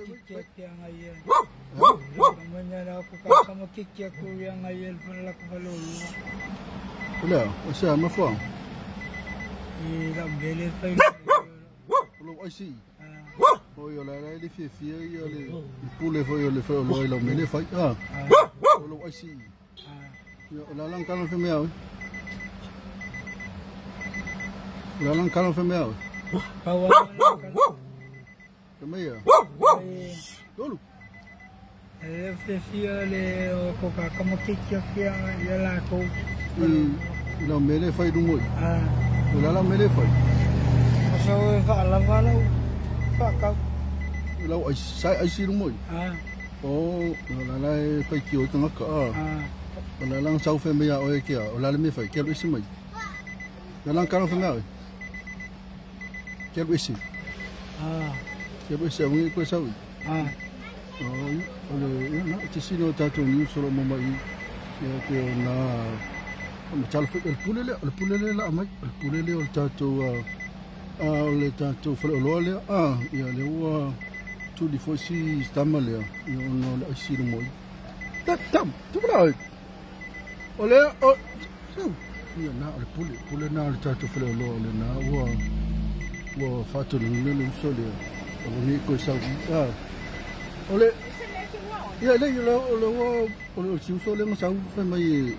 Kiki ngayon. Namanya na ako kamakiki ako yang ngayon pala ko kalulu. Wala, asa mafang. Ilang beles pa yun. Wala ay si. Oh yo la la fi yo le pule fo yo le fo lo lo mele fa wala ay si. Yo la lang kanon fe meaw. La lang kanon fe meaw. Pawa. Kamaya. Dulu. Le ko kamakiki ako yang yala ko. Lo mele fa du mo. Wala la mele fa. So fa alam kalau Pakau. Lau ai si mo. Oh, la la fa ki o tanga ka. La lang sau fe me ya o ke o la le me fa ke lo isi mai. La lang ka no fe me. Ke lo isi. Ke lo isi mo ko sau. Oh, ole na ti si no ta to ni solo mo mai. Ya ke na mo chal fe el pulele la mai. El pulele o ta to le tanto frolole ya le wa tu di fosi stamale ya no la siru moi tam tu bra ole o ya na le pule na le tanto frolole na wa fatu le sole o ni ko sa ole ya le yo le wa o si sole mo sa fe mai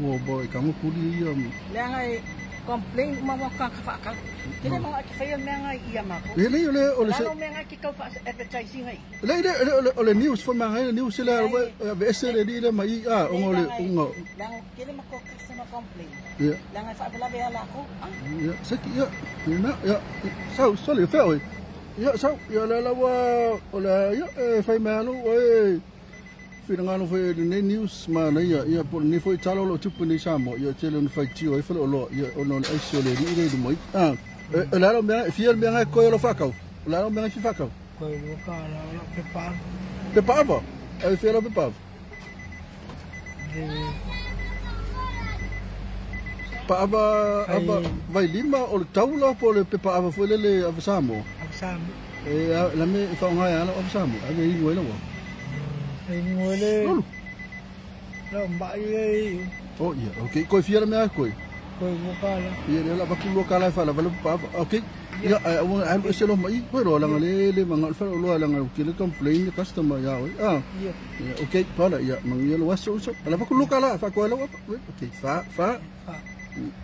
mo boy kamu puli ya le ngai complain mama ka ka kini mga kayo mga iyamako le ole lalo mga kikaw fa advertising ai le news for mga news sila besere di le mai ole lang kini mako customer complain ya lang fa bala bala ko ya saki ya ya so le fe ya so ya la wa ole ya fa malo Finangano foi ne news mana ya por ni foi talo lo tupu ni samo ya tele no fai tio e falo lo ya ono ai sole ni do moi la lo me fiel me ko lo fakau la lo me fi fakau ko lo kala lo pepava ai fiel pepava pava vai lima o taula por le pepava foi le avsamo la me fa ngai ala avsamo ai ni lo Anh ngồi lên. Nó bãi đây. Oh iya, okay. Koi fiera me koi. Koi lokal. Iya, la bakul lokal ai fala, vale pa. Okay. Ya, ai selo mai, koi ro lang le mangal fa lo lang kile complain customer ya. Iya. Okay, pala ya, mang yelo waso. Ala bakul lokal fa ko ala. Okay, fa.